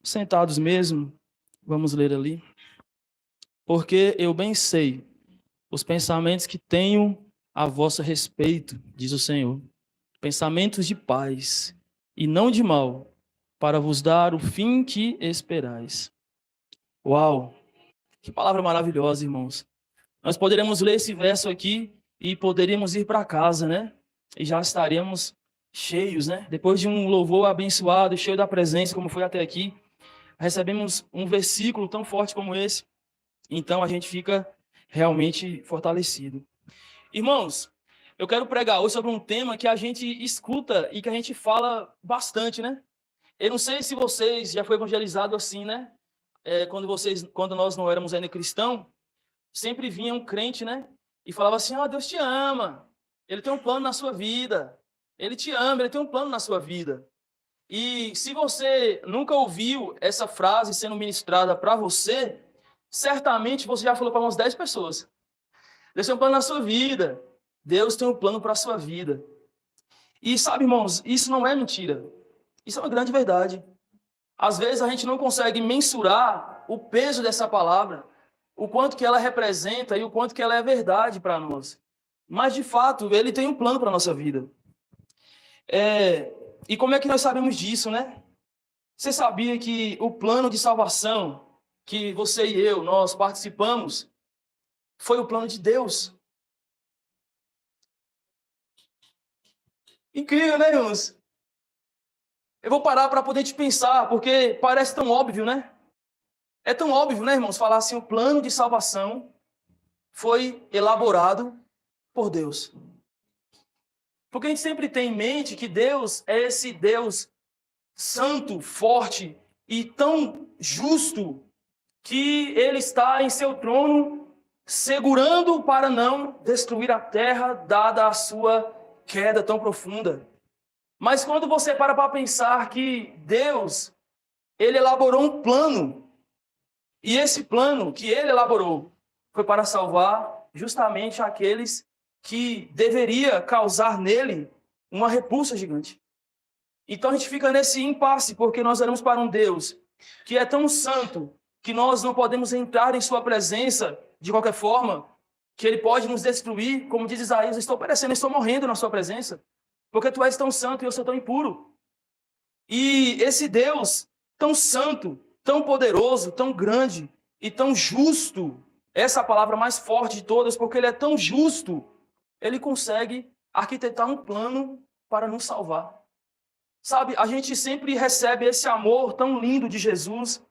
Sentados mesmo, vamos ler ali. Porque eu bem sei os pensamentos que tenho a vosso respeito, diz o Senhor. Pensamentos de paz e não de mal, para vos dar o fim que esperais. Uau! Que palavra maravilhosa, irmãos. Nós poderíamos ler esse verso aqui e poderíamos ir para casa, né? E já estaríamos cheios, né? Depois de um louvor abençoado, cheio da presença, como foi até aqui, recebemos um versículo tão forte como esse. Então a gente fica realmente fortalecido. Irmãos, eu quero pregar hoje sobre um tema que a gente escuta e que a gente fala bastante, né? Eu não sei se vocês já foram evangelizados assim, né? Quando nós não éramos ainda cristãos, sempre vinha um crente, né? E falava assim: "Ah, Deus te ama. Ele tem um plano na sua vida. Ele te ama, ele tem um plano na sua vida." E se você nunca ouviu essa frase sendo ministrada para você, certamente você já falou para umas 10 pessoas. Deus tem um plano na sua vida. Deus tem um plano para a sua vida. E sabe, irmãos, isso não é mentira. Isso é uma grande verdade. Às vezes a gente não consegue mensurar o peso dessa palavra, o quanto que ela representa e o quanto que ela é verdade para nós. Mas, de fato, ele tem um plano para a nossa vida. E como é que nós sabemos disso, né? Você sabia que o plano de salvação que você e eu, nós participamos, foi o plano de Deus? Incrível, né, irmãos? Eu vou parar para poder te pensar, porque parece tão óbvio, né? É tão óbvio, né, irmãos, falar assim, o plano de salvação foi elaborado por Deus. Porque a gente sempre tem em mente que Deus é esse Deus santo, forte e tão justo que ele está em seu trono segurando para não destruir a terra dada a sua queda tão profunda. Mas quando você para pensar que Deus, ele elaborou um plano, e esse plano que ele elaborou foi para salvar justamente aqueles que deveria causar nele uma repulsa gigante. Então a gente fica nesse impasse, porque nós olhamos para um Deus que é tão santo que nós não podemos entrar em sua presença de qualquer forma, que ele pode nos destruir, como diz Isaías: estou perecendo, estou morrendo na sua presença, porque tu és tão santo e eu sou tão impuro. E esse Deus tão santo, tão poderoso, tão grande e tão justo, essa é a palavra mais forte de todas, porque ele é tão justo, ele consegue arquitetar um plano para nos salvar. Sabe, a gente sempre recebe esse amor tão lindo de Jesus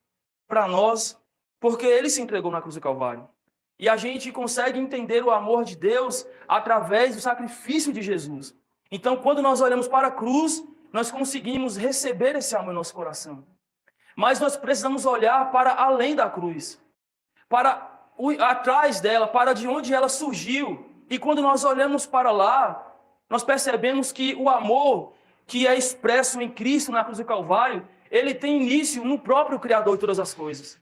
para nós, porque ele se entregou na cruz do Calvário. E a gente consegue entender o amor de Deus através do sacrifício de Jesus. Então, quando nós olhamos para a cruz, nós conseguimos receber esse amor em nosso coração. Mas nós precisamos olhar para além da cruz, para atrás dela, para de onde ela surgiu. E quando nós olhamos para lá, nós percebemos que o amor que é expresso em Cristo na cruz do Calvário, ele tem início no próprio Criador de todas as coisas.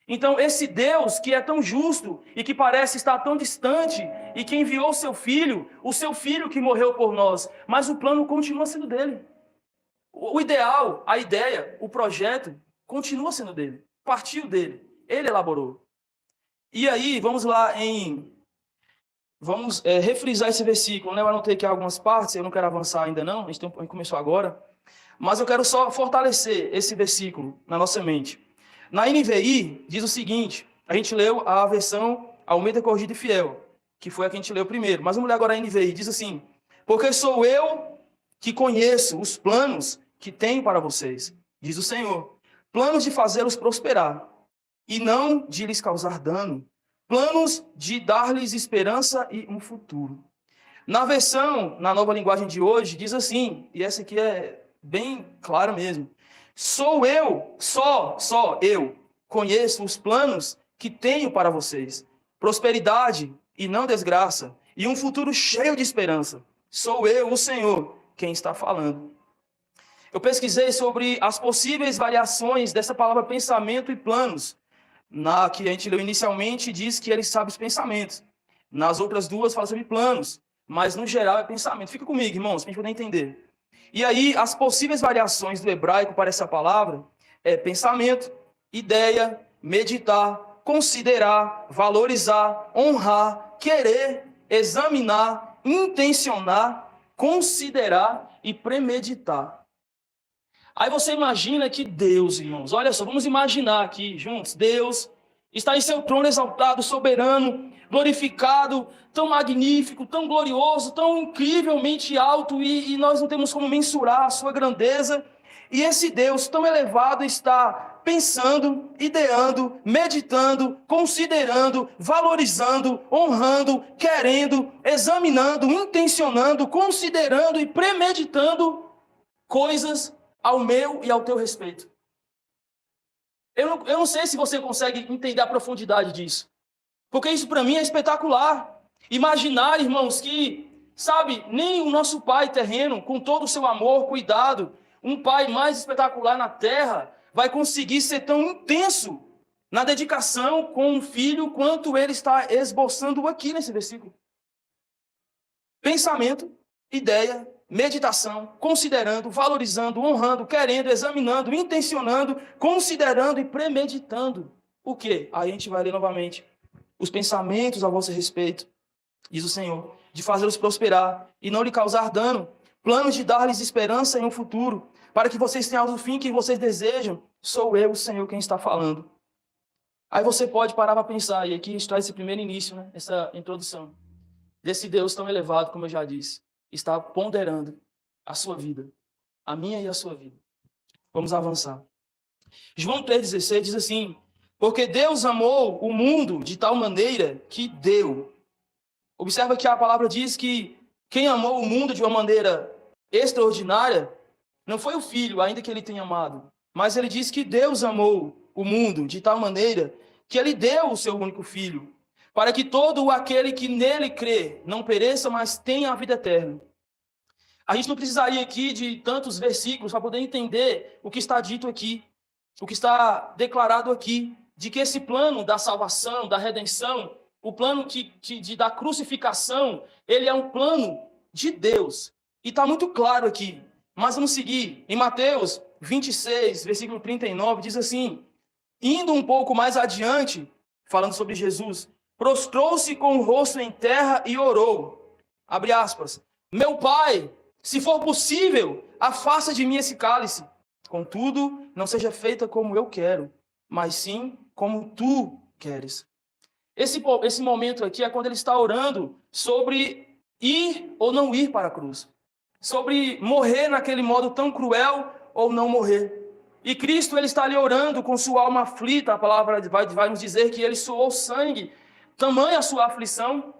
Então, esse Deus que é tão justo e que parece estar tão distante e que enviou o seu filho que morreu por nós, mas o plano continua sendo dele. O ideal, a ideia, o projeto continua sendo dele, partiu dele, ele elaborou. E aí, vamos lá Vamos refrisar esse versículo, né? Eu anotei aqui algumas partes, eu não quero avançar ainda não, a gente começou agora, mas eu quero só fortalecer esse versículo na nossa mente. Na NVI, diz o seguinte, a gente leu a versão Almeida Corrigida e Fiel, que foi a que a gente leu primeiro, mas vamos ler agora a NVI, diz assim: porque sou eu que conheço os planos que tenho para vocês, diz o Senhor, planos de fazê-los prosperar e não de lhes causar dano, planos de dar-lhes esperança e um futuro. Na nova linguagem de hoje, diz assim, e essa aqui é bem clara mesmo: sou eu, só eu, conheço os planos que tenho para vocês, prosperidade e não desgraça, e um futuro cheio de esperança. Sou eu, o Senhor, quem está falando. Eu pesquisei sobre as possíveis variações dessa palavra pensamento e planos. Na que a gente leu inicialmente, diz que ele sabe os pensamentos. Nas outras duas fala sobre planos, mas no geral é pensamento. Fica comigo, irmãos, para a gente poder entender. E aí, as possíveis variações do hebraico para essa palavra é pensamento, ideia, meditar, considerar, valorizar, honrar, querer, examinar, intencionar, considerar e premeditar. Aí você imagina que Deus, irmãos, olha só, vamos imaginar aqui juntos, Deus está em seu trono exaltado, soberano, glorificado, tão magnífico, tão glorioso, tão incrivelmente alto, e nós não temos como mensurar a sua grandeza. E esse Deus tão elevado está pensando, ideando, meditando, considerando, valorizando, honrando, querendo, examinando, intencionando, considerando e premeditando coisas ao meu e ao teu respeito. Eu não sei se você consegue entender a profundidade disso. Porque isso para mim é espetacular. Imaginar, irmãos, que, sabe, nem o nosso pai terreno, com todo o seu amor, cuidado, um pai mais espetacular na terra, vai conseguir ser tão intenso na dedicação com um filho quanto ele está esboçando aqui nesse versículo. Pensamento, ideia, meditação, considerando, valorizando, honrando, querendo, examinando, intencionando, considerando e premeditando. O quê? Aí a gente vai ler novamente. Os pensamentos a vosso respeito, diz o Senhor, de fazê-los prosperar e não lhe causar dano, planos de dar-lhes esperança em um futuro, para que vocês tenham o fim que vocês desejam. Sou eu, o Senhor, quem está falando. Aí você pode parar para pensar, e aqui está esse primeiro início, né, essa introdução, desse Deus tão elevado, como eu já disse, está ponderando a sua vida, a minha e a sua vida. Vamos avançar. João 3,16 diz assim: porque Deus amou o mundo de tal maneira que deu. Observa que a palavra diz que quem amou o mundo de uma maneira extraordinária não foi o Filho, ainda que ele tenha amado, mas ele diz que Deus amou o mundo de tal maneira que ele deu o seu único Filho, para que todo aquele que nele crê não pereça, mas tenha a vida eterna. A gente não precisaria aqui de tantos versículos para poder entender o que está dito aqui, o que está declarado aqui, de que esse plano da salvação, da redenção, o plano da crucificação, ele é um plano de Deus. E está muito claro aqui. Mas vamos seguir. Em Mateus 26, versículo 39, diz assim: indo um pouco mais adiante, falando sobre Jesus, prostrou-se com o rosto em terra e orou. Abre aspas. Meu Pai, se for possível, afasta de mim esse cálice. Contudo, não seja feita como eu quero, mas sim como tu queres. Esse momento aqui é quando ele está orando sobre ir ou não ir para a cruz. Sobre morrer naquele modo tão cruel ou não morrer. E Cristo, ele está ali orando com sua alma aflita. A palavra vai nos dizer que ele suou sangue, tamanha a sua aflição.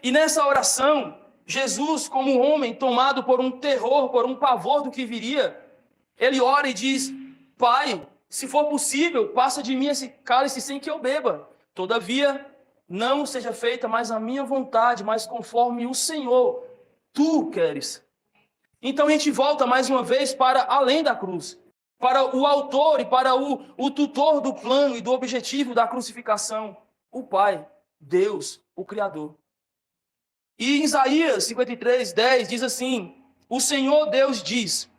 E nessa oração, Jesus, como homem tomado por um terror, por um pavor do que viria, ele ora e diz: Pai, se for possível, passa de mim esse cálice sem que eu beba. Todavia, não seja feita mais a minha vontade, mas conforme o Senhor, tu queres. Então a gente volta mais uma vez para além da cruz, para o autor e para o tutor do plano e do objetivo da crucificação, o Pai, Deus, o Criador. E em Isaías 53, 10 diz assim: o Senhor Deus diz,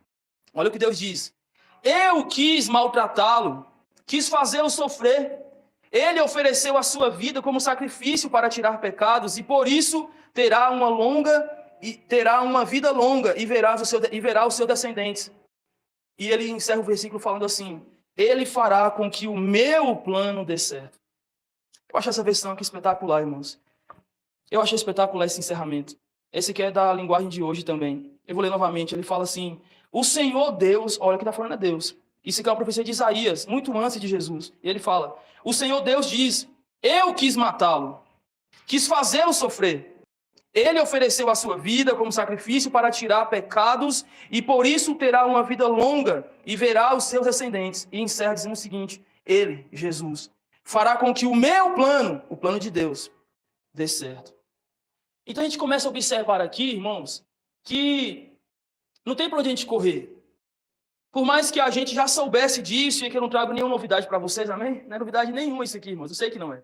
olha o que Deus diz: eu quis maltratá-lo, quis fazê-lo sofrer. Ele ofereceu a sua vida como sacrifício para tirar pecados, e por isso terá uma vida longa e verá os seus descendentes. E ele encerra o versículo falando assim: ele fará com que o meu plano dê certo. Eu acho essa versão aqui espetacular, irmãos. Eu achei espetacular esse encerramento. Esse aqui é da linguagem de hoje também. Eu vou ler novamente. Ele fala assim: o Senhor Deus, olha que está falando é Deus. Isso aqui é uma profecia de Isaías, muito antes de Jesus. E ele fala: o Senhor Deus diz, eu quis matá-lo, quis fazê-lo sofrer. Ele ofereceu a sua vida como sacrifício para tirar pecados, e por isso terá uma vida longa e verá os seus descendentes. E encerra dizendo o seguinte: ele, Jesus, fará com que o meu plano, o plano de Deus, dê certo. Então a gente começa a observar aqui, irmãos, que não tem para onde a gente correr. Por mais que a gente já soubesse disso e que eu não trago nenhuma novidade para vocês, amém? Não é novidade nenhuma isso aqui, irmãos, eu sei que não é.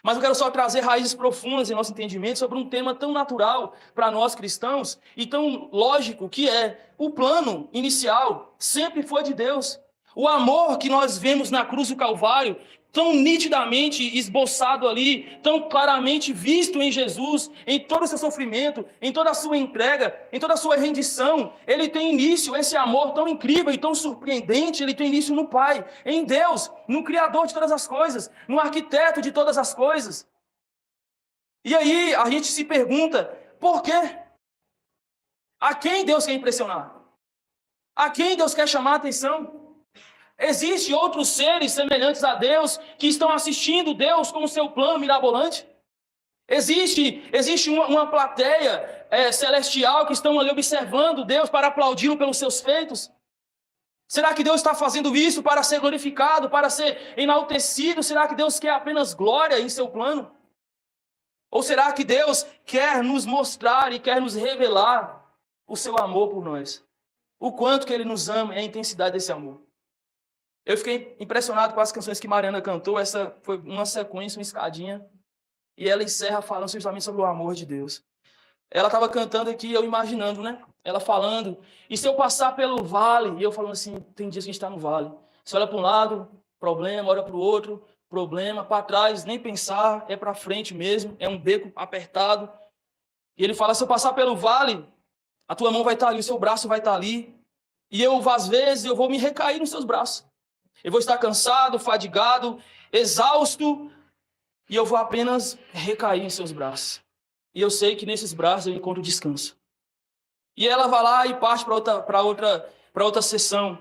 Mas eu quero só trazer raízes profundas em nosso entendimento sobre um tema tão natural para nós cristãos e tão lógico que é: o plano inicial sempre foi de Deus. O amor que nós vemos na cruz do Calvário, tão nitidamente esboçado ali, tão claramente visto em Jesus, em todo o seu sofrimento, em toda a sua entrega, em toda a sua rendição, ele tem início, esse amor tão incrível e tão surpreendente, ele tem início no Pai, em Deus, no Criador de todas as coisas, no Arquiteto de todas as coisas. E aí a gente se pergunta, por quê? A quem Deus quer impressionar? A quem Deus quer chamar a atenção? Existem outros seres semelhantes a Deus que estão assistindo Deus com o seu plano mirabolante? Existe uma plateia celestial que estão ali observando Deus para aplaudi-lo pelos seus feitos? Será que Deus está fazendo isso para ser glorificado, para ser enaltecido? Será que Deus quer apenas glória em seu plano? Ou será que Deus quer nos mostrar e quer nos revelar o seu amor por nós? O quanto que Ele nos ama e a intensidade desse amor. Eu fiquei impressionado com as canções que Mariana cantou. Essa foi uma sequência, uma escadinha. E ela encerra falando justamente sobre o amor de Deus. Ela estava cantando aqui, eu imaginando, né? Ela falando. E se eu passar pelo vale? E eu falando assim, tem dias que a gente está no vale. Você olha para um lado, problema. Olha para o outro, problema. Para trás, nem pensar. É para frente mesmo. É um beco apertado. E ele fala, se eu passar pelo vale, a tua mão vai estar ali, o seu braço vai estar ali. E eu, às vezes, eu vou me recair nos seus braços. Eu vou estar cansado, fadigado, exausto, e eu vou apenas recair em seus braços. E eu sei que nesses braços eu encontro descanso. E ela vai lá e parte para outra sessão.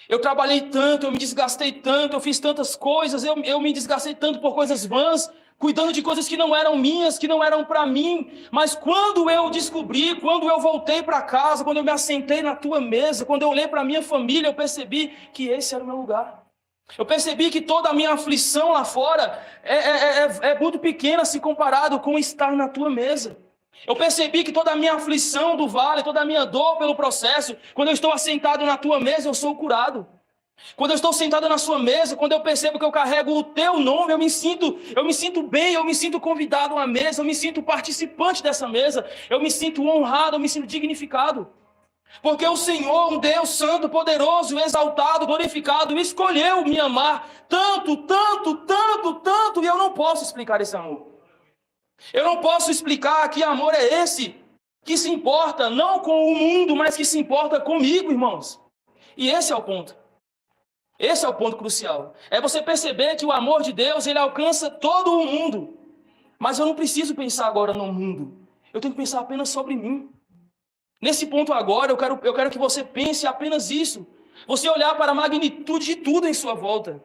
Eu trabalhei tanto, eu me desgastei tanto, eu fiz tantas coisas, eu me desgastei tanto por coisas vãs, cuidando de coisas que não eram minhas, que não eram para mim. Mas quando eu descobri, quando eu voltei para casa, quando eu me assentei na tua mesa, quando eu olhei para a minha família, eu percebi que esse era o meu lugar. Eu percebi que toda a minha aflição lá fora é muito pequena se comparado com estar na tua mesa. Eu percebi que toda a minha aflição do vale, toda a minha dor pelo processo, quando eu estou assentado na tua mesa, eu sou curado. Quando eu estou sentado na sua mesa, quando eu percebo que eu carrego o teu nome, eu me sinto bem, eu me sinto convidado à mesa, eu me sinto participante dessa mesa, eu me sinto honrado, eu me sinto dignificado. Porque o Senhor, um Deus santo, poderoso, exaltado, glorificado, escolheu me amar tanto, tanto, tanto, tanto, e eu não posso explicar esse amor. Eu não posso explicar que amor é esse que se importa não com o mundo, mas que se importa comigo, irmãos. E esse é o ponto. Esse é o ponto crucial. É você perceber que o amor de Deus, ele alcança todo o mundo. Mas eu não preciso pensar agora no mundo. Eu tenho que pensar apenas sobre mim. Nesse ponto agora, eu quero que você pense apenas isso. Você olhar para a magnitude de tudo em sua volta.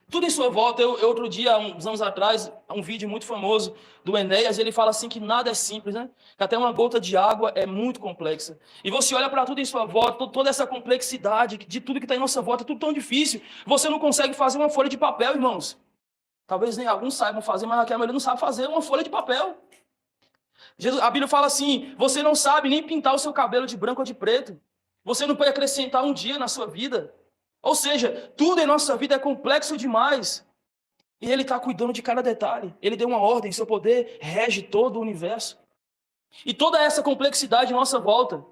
Tudo em sua volta. Eu outro dia, uns anos atrás, um vídeo muito famoso do Enéas, ele fala assim que nada é simples, né? Que até uma gota de água é muito complexa. E você olha para tudo em sua volta, toda essa complexidade de tudo que está em nossa volta, tudo tão difícil. Você não consegue fazer uma folha de papel, irmãos. Talvez nem alguns saibam fazer, mas a maioria não sabe fazer uma folha de papel. A Bíblia fala assim, você não sabe nem pintar o seu cabelo de branco ou de preto. Você não pode acrescentar um dia na sua vida. Ou seja, tudo em nossa vida é complexo demais. E Ele está cuidando de cada detalhe. Ele deu uma ordem, seu poder rege todo o universo. E toda essa complexidade em nossa volta,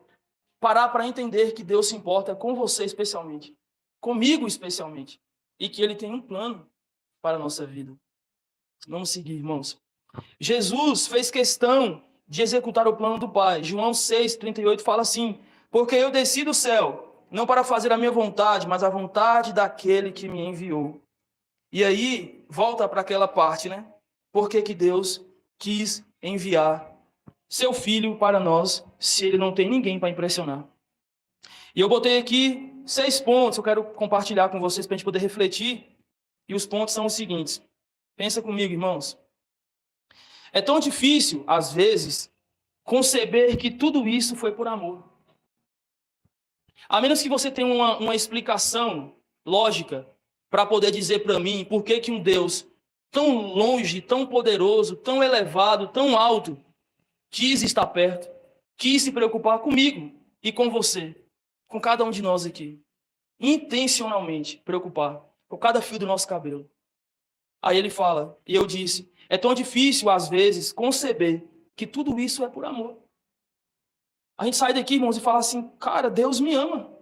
parar para entender que Deus se importa com você especialmente. Comigo especialmente. E que Ele tem um plano para a nossa vida. Vamos seguir, irmãos. Jesus fez questão de executar o plano do Pai. João 6,38 fala assim, porque eu desci do céu, não para fazer a minha vontade, mas a vontade daquele que me enviou. E aí, volta para aquela parte, né? Por que Deus quis enviar seu Filho para nós, se Ele não tem ninguém para impressionar? E eu botei aqui 6 pontos, eu quero compartilhar com vocês para a gente poder refletir. E os pontos são os seguintes. Pensa comigo, irmãos. É tão difícil, às vezes, conceber que tudo isso foi por amor. A menos que você tenha uma explicação lógica para poder dizer para mim por que um Deus tão longe, tão poderoso, tão elevado, tão alto, quis estar perto, quis se preocupar comigo e com você, com cada um de nós aqui. Intencionalmente preocupar com cada fio do nosso cabelo. Aí ele fala, e eu disse, é tão difícil, às vezes, conceber que tudo isso é por amor. A gente sai daqui, irmãos, e fala assim, cara, Deus me ama.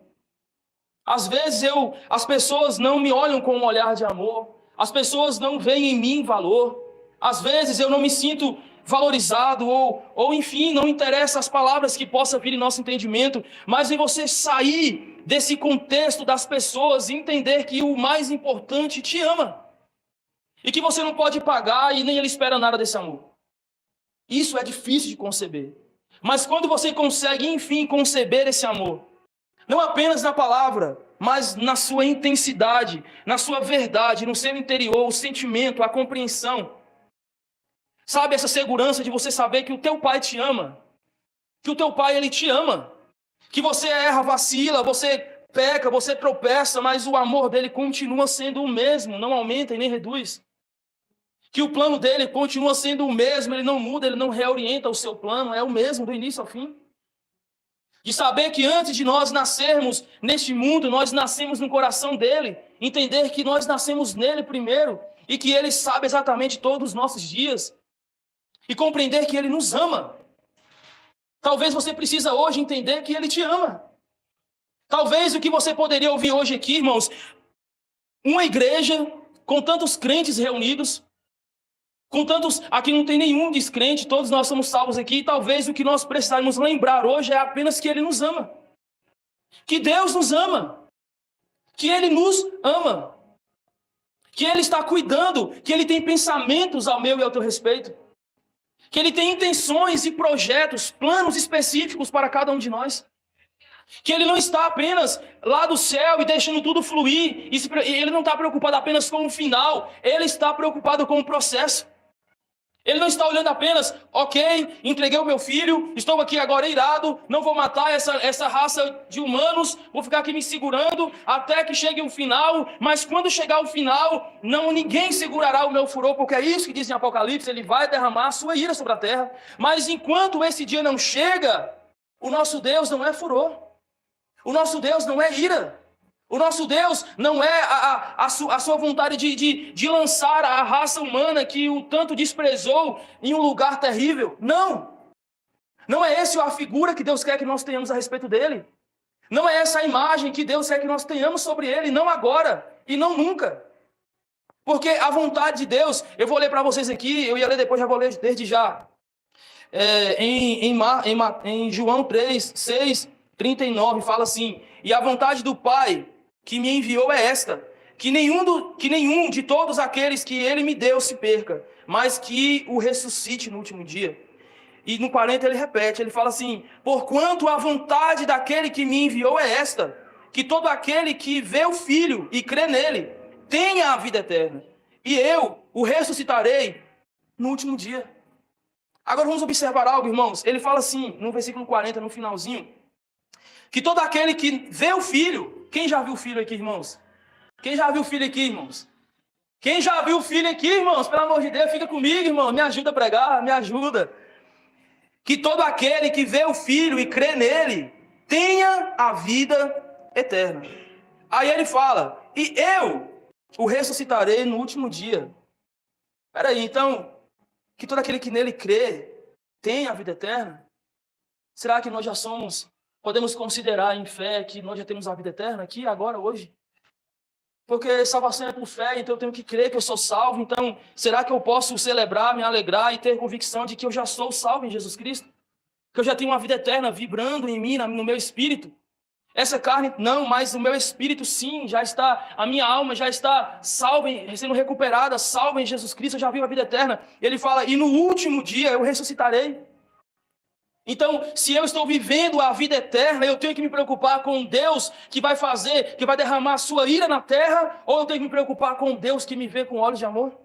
Às vezes as pessoas não me olham com um olhar de amor, as pessoas não veem em mim valor, às vezes eu não me sinto valorizado ou enfim, não interessa as palavras que possam vir em nosso entendimento, mas em você sair desse contexto das pessoas e entender que o mais importante te ama e que você não pode pagar e nem ele espera nada desse amor. Isso é difícil de conceber, mas quando você consegue enfim conceber esse amor, não apenas na palavra, mas na sua intensidade, na sua verdade, no seu interior, o sentimento, a compreensão. Sabe, essa segurança de você saber que o teu pai te ama, que o teu pai ele te ama, que você erra, vacila, você peca, você tropeça, mas o amor dele continua sendo o mesmo, não aumenta e nem reduz. Que o plano dele continua sendo o mesmo, ele não muda, ele não reorienta o seu plano, é o mesmo do início ao fim. De saber que antes de nós nascermos neste mundo, nós nascemos no coração dele. Entender que nós nascemos nele primeiro e que ele sabe exatamente todos os nossos dias. E compreender que ele nos ama. Talvez você precisa hoje entender que ele te ama. Talvez o que você poderia ouvir hoje aqui, irmãos, uma igreja com tantos crentes reunidos, com tantos, aqui não tem nenhum descrente, todos nós somos salvos aqui, e talvez o que nós precisamos lembrar hoje é apenas que ele nos ama. Que Deus nos ama. Que ele nos ama. Que ele está cuidando, que ele tem pensamentos ao meu e ao teu respeito. Que ele tem intenções e projetos, planos específicos para cada um de nós. Que ele não está apenas lá do céu e deixando tudo fluir, e ele não está preocupado apenas com o final, ele está preocupado com o processo. Ele não está olhando apenas, ok, entreguei o meu filho, estou aqui agora irado, não vou matar essa raça de humanos, vou ficar aqui me segurando até que chegue o final, mas quando chegar o final, ninguém segurará o meu furor, porque é isso que diz em Apocalipse, ele vai derramar a sua ira sobre a terra. Mas enquanto esse dia não chega, o nosso Deus não é furor, o nosso Deus não é ira. O nosso Deus não é a sua vontade de lançar a raça humana que o tanto desprezou em um lugar terrível. Não. Não é essa a figura que Deus quer que nós tenhamos a respeito dele. Não é essa a imagem que Deus quer que nós tenhamos sobre ele, não agora e não nunca. Porque a vontade de Deus, eu vou ler para vocês aqui, eu ia ler depois, já vou ler desde já. Em João 3, 6, 39, fala assim: e a vontade do Pai que me enviou é esta, que nenhum de todos aqueles que ele me deu se perca, mas que o ressuscite no último dia. E no 40 ele repete, ele fala assim: porquanto a vontade daquele que me enviou é esta, que todo aquele que vê o Filho e crê nele, tenha a vida eterna, e eu o ressuscitarei no último dia. Agora vamos observar algo, irmãos. Ele fala assim, no versículo 40, no finalzinho, que todo aquele que vê o Filho. Quem já viu o Filho aqui, irmãos? Quem já viu o Filho aqui, irmãos? Quem já viu o Filho aqui, irmãos? Pelo amor de Deus, fica comigo, irmão. Me ajuda a pregar, me ajuda. Que todo aquele que vê o Filho e crê nele, tenha a vida eterna. Aí ele fala, e eu o ressuscitarei no último dia. Espera aí, então, que todo aquele que nele crê, tenha a vida eterna? Será que nós já podemos considerar em fé que nós já temos a vida eterna aqui, agora, hoje? Porque salvação é por fé, então eu tenho que crer que eu sou salvo. Então, será que eu posso celebrar, me alegrar e ter convicção de que eu já sou salvo em Jesus Cristo? Que eu já tenho uma vida eterna vibrando em mim, no meu espírito? Essa carne, não, mas o meu espírito, sim, já está, a minha alma já está salva, sendo recuperada, salva em Jesus Cristo, eu já vivo a vida eterna. Ele fala, e no último dia eu ressuscitarei. Então, se eu estou vivendo a vida eterna, eu tenho que me preocupar com Deus que vai derramar a sua ira na terra, ou eu tenho que me preocupar com Deus que me vê com olhos de amor?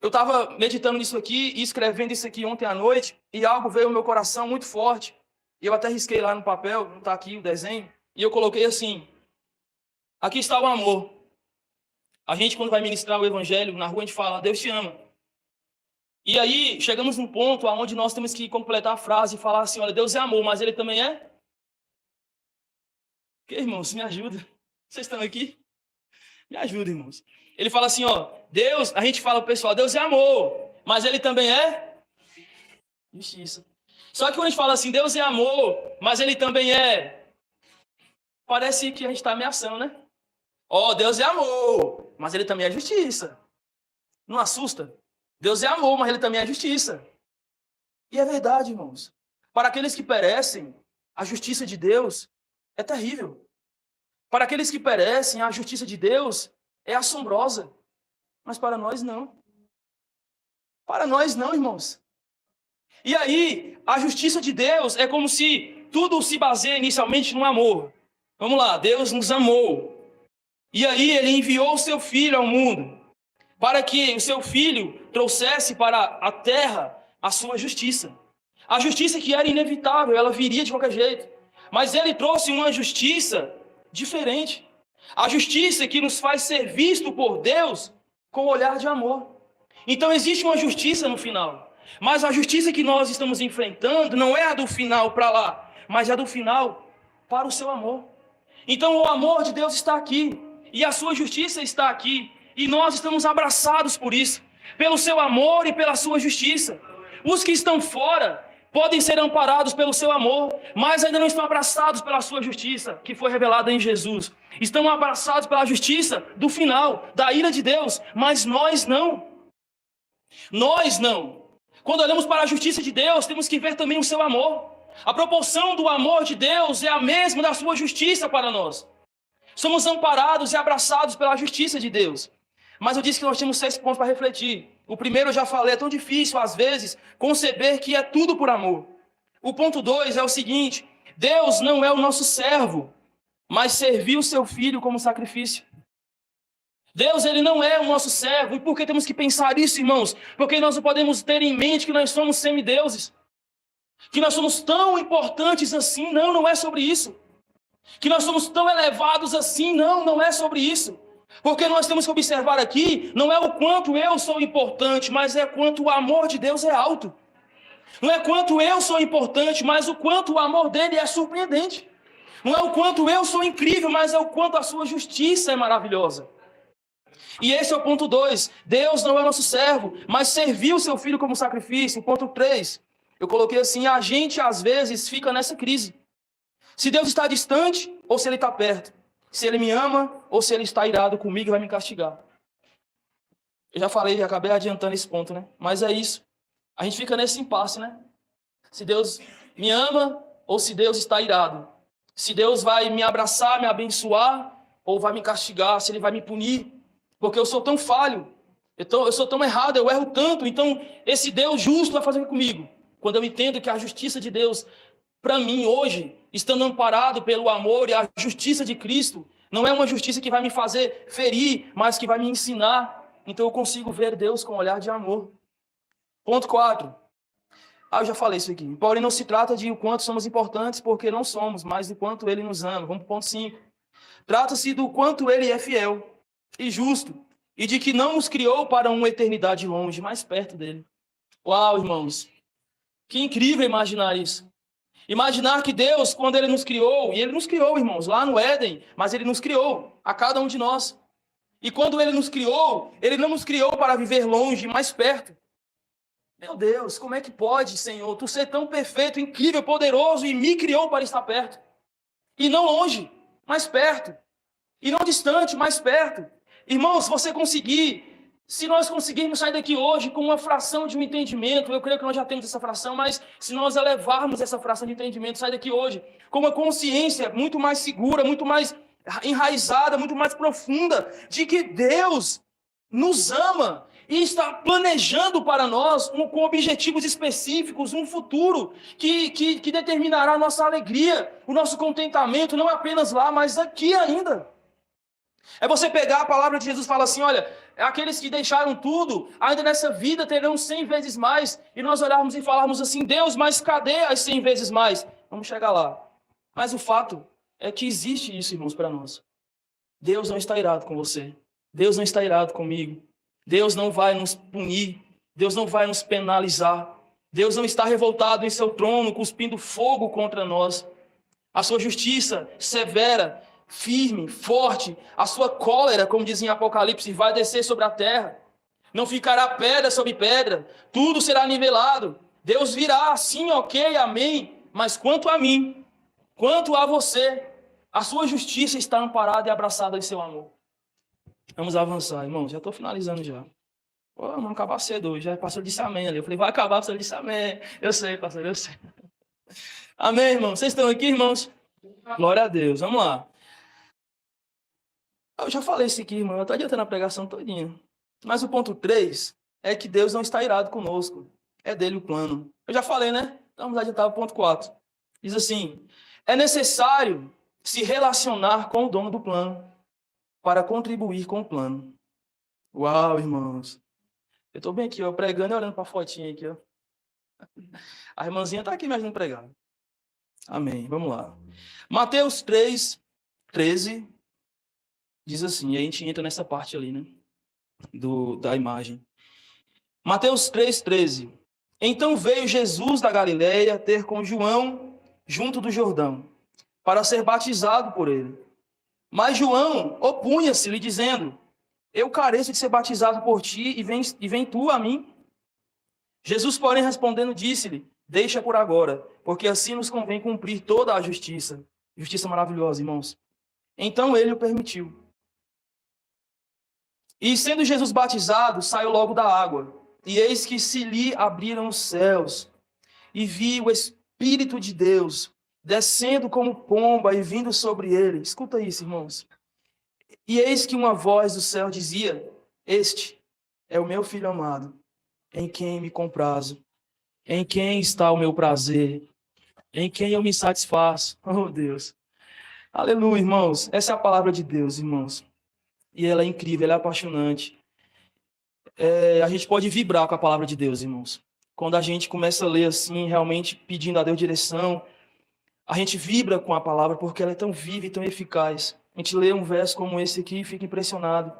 Eu estava meditando nisso aqui e escrevendo isso aqui ontem à noite, e algo veio ao meu coração muito forte. E eu até risquei lá no papel, não está aqui o desenho, e eu coloquei assim: aqui está o amor. A gente, quando vai ministrar o evangelho na rua, a gente fala, Deus te ama. E aí, chegamos num ponto onde nós temos que completar a frase e falar assim, olha, Deus é amor, mas ele também é? Que, irmãos, me ajuda. Vocês estão aqui? Me ajuda, irmãos. Ele fala assim, ó, Deus, a gente fala pro pessoal, Deus é amor, mas ele também é? Justiça. Só que quando a gente fala assim, Deus é amor, mas ele também é parece que a gente está ameaçando, né? Ó, Deus é amor, mas ele também é justiça. Não assusta? Deus é amor, mas ele também é justiça. E é verdade, irmãos. Para aqueles que perecem, a justiça de Deus é terrível. Para aqueles que perecem, a justiça de Deus é assombrosa. Mas para nós não. Para nós não, irmãos. E aí, a justiça de Deus é como se tudo se baseia inicialmente no amor. Vamos lá, Deus nos amou. E aí ele enviou o seu Filho ao mundo, para que o seu Filho trouxesse para a terra a sua justiça. A justiça que era inevitável, ela viria de qualquer jeito. Mas ele trouxe uma justiça diferente. A justiça que nos faz ser visto por Deus com o olhar de amor. Então existe uma justiça no final. Mas a justiça que nós estamos enfrentando não é a do final para lá, mas é a do final para o seu amor. Então o amor de Deus está aqui. E a sua justiça está aqui. E nós estamos abraçados por isso. Pelo seu amor e pela sua justiça. Os que estão fora podem ser amparados pelo seu amor, mas ainda não estão abraçados pela sua justiça, que foi revelada em Jesus. Estão abraçados pela justiça do final, da ira de Deus, mas nós não. Nós não. Quando olhamos para a justiça de Deus, temos que ver também o seu amor. A proporção do amor de Deus é a mesma da sua justiça para nós. Somos amparados e abraçados pela justiça de Deus. Mas eu disse que nós temos 6 pontos para refletir. O primeiro eu já falei, é tão difícil, às vezes, conceber que é tudo por amor. O ponto 2 é o seguinte: Deus não é o nosso servo, mas serviu o seu Filho como sacrifício. Deus, ele não é o nosso servo. E por que temos que pensar isso, irmãos? Porque nós não podemos ter em mente que nós somos semideuses. Que nós somos tão importantes assim. Não, não é sobre isso. Que nós somos tão elevados assim. Não, não é sobre isso. Porque nós temos que observar aqui, não é o quanto eu sou importante, mas é quanto o amor de Deus é alto. Não é quanto eu sou importante, mas o quanto o amor dele é surpreendente. Não é o quanto eu sou incrível, mas é o quanto a sua justiça é maravilhosa. E esse é o ponto 2. Deus não é nosso servo, mas serviu o seu Filho como sacrifício. Ponto 3. Eu coloquei assim: a gente às vezes fica nessa crise. Se Deus está distante ou se ele está perto. Se ele me ama ou se ele está irado comigo e vai me castigar. Eu já falei, já acabei adiantando esse ponto, né? Mas é isso. A gente fica nesse impasse, né? Se Deus me ama ou se Deus está irado. Se Deus vai me abraçar, me abençoar ou vai me castigar, se ele vai me punir. Porque eu sou tão falho, eu sou tão errado, eu erro tanto. Então esse Deus justo vai fazer comigo. Quando eu entendo que a justiça de Deus, para mim hoje, estando amparado pelo amor e a justiça de Cristo, não é uma justiça que vai me fazer ferir, mas que vai me ensinar. Então eu consigo ver Deus com um olhar de amor. Ponto 4. Eu já falei isso aqui. Porém, não se trata de o quanto somos importantes, porque não somos, mas do quanto Ele nos ama. Vamos para o ponto 5. Trata-se do quanto Ele é fiel e justo, e de que não nos criou para uma eternidade longe, mais perto dele. Uau, irmãos. Que incrível imaginar isso. Imaginar que Deus, quando Ele nos criou, e Ele nos criou, irmãos, lá no Éden, mas Ele nos criou, a cada um de nós. E quando Ele nos criou, Ele não nos criou para viver longe, mais perto. Meu Deus, como é que pode, Senhor, Tu ser tão perfeito, incrível, poderoso, e me criou para estar perto? E não longe, mais perto. E não distante, mais perto. Irmãos, se nós conseguirmos sair daqui hoje com uma fração de um entendimento, eu creio que nós já temos essa fração, mas se nós elevarmos essa fração de entendimento, sair daqui hoje com uma consciência muito mais segura, muito mais enraizada, muito mais profunda, de que Deus nos ama e está planejando para nós, com objetivos específicos, um futuro que determinará a nossa alegria, o nosso contentamento, não apenas lá, mas aqui ainda. É você pegar a palavra de Jesus e falar assim: olha, aqueles que deixaram tudo, ainda nessa vida terão 100 vezes mais. E nós olharmos e falarmos assim: Deus, mas cadê as 100 vezes mais? Vamos chegar lá. Mas o fato é que existe isso, irmãos, para nós. Deus não está irado com você. Deus não está irado comigo. Deus não vai nos punir. Deus não vai nos penalizar. Deus não está revoltado em seu trono, cuspindo fogo contra nós. A sua justiça severa, firme, forte, a sua cólera, como diz em Apocalipse, vai descer sobre a terra. Não ficará pedra sobre pedra, tudo será nivelado. Deus virá, sim, ok, amém. Mas quanto a mim, quanto a você, A sua justiça está amparada e abraçada em seu amor. Vamos avançar, irmãos. Já estou finalizando já. Pô, vamos acabar cedo hoje. Já o pastor disse amém ali. Eu falei, vai acabar, o pastor disse amém. Eu sei, pastor, eu sei. Amém, irmãos. Vocês estão aqui, irmãos? Glória a Deus. Vamos lá. Eu já falei isso aqui, irmão. Eu estou adiantando a pregação todinha. Mas o ponto 3 é que Deus não está irado conosco. É dele o plano. Eu já falei, né? Então vamos adiantar o ponto 4. Diz assim, é necessário se relacionar com o dono do plano para contribuir com o plano. Uau, irmãos. Eu estou bem aqui, ó, pregando e olhando para a fotinha aqui, ó. A irmãzinha está aqui me ajudando a pregar. Amém. Vamos lá. Mateus 3:13 diz assim, e a gente entra nessa parte ali, né? Da imagem. Mateus 3:13. Então veio Jesus da Galileia ter com João junto do Jordão, para ser batizado por ele. Mas João opunha-se, lhe dizendo, eu careço de ser batizado por ti, e vem tu a mim? Jesus, porém, respondendo, disse-lhe, deixa por agora, porque assim nos convém cumprir toda a justiça. Justiça maravilhosa, irmãos. Então ele o permitiu. E sendo Jesus batizado, saiu logo da água. E eis que se lhe abriram os céus, e viu o Espírito de Deus descendo como pomba e vindo sobre ele. Escuta isso, irmãos. E eis que uma voz do céu dizia, este é o meu filho amado, em quem me comprazo, em quem está o meu prazer, em quem eu me satisfaço. Oh, Deus. Aleluia, irmãos. Essa é a palavra de Deus, irmãos. E ela é incrível, ela é apaixonante. A gente pode vibrar com a palavra de Deus, irmãos. Quando a gente começa a ler assim, realmente pedindo a Deus direção, a gente vibra com a palavra porque ela é tão viva e tão eficaz. A gente lê um verso como esse aqui e fica impressionado.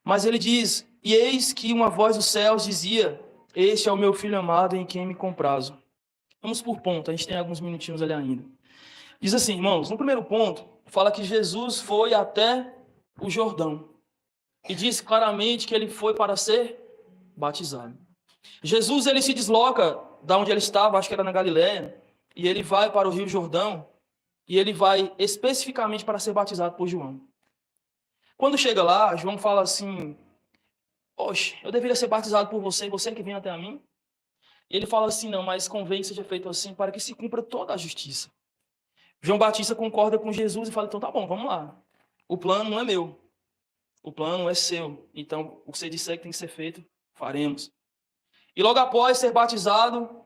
Mas ele diz, e eis que uma voz dos céus dizia, este é o meu filho amado em quem me comprazo. Vamos por ponto, a gente tem alguns minutinhos ali ainda. Diz assim, irmãos, no primeiro ponto, fala que Jesus foi até o Jordão. E diz claramente que ele foi para ser batizado. Jesus, ele se desloca da onde ele estava, acho que era na Galileia, e ele vai para o Rio Jordão, e ele vai especificamente para ser batizado por João. Quando chega lá, João fala assim, oxe, eu deveria ser batizado por você, você que vem até a mim? E ele fala assim, não, mas convém que seja feito assim para que se cumpra toda a justiça. João Batista concorda com Jesus e fala, então tá bom, vamos lá. O plano não é meu, o plano é seu. Então, o que você disser que tem que ser feito, faremos. E logo após ser batizado,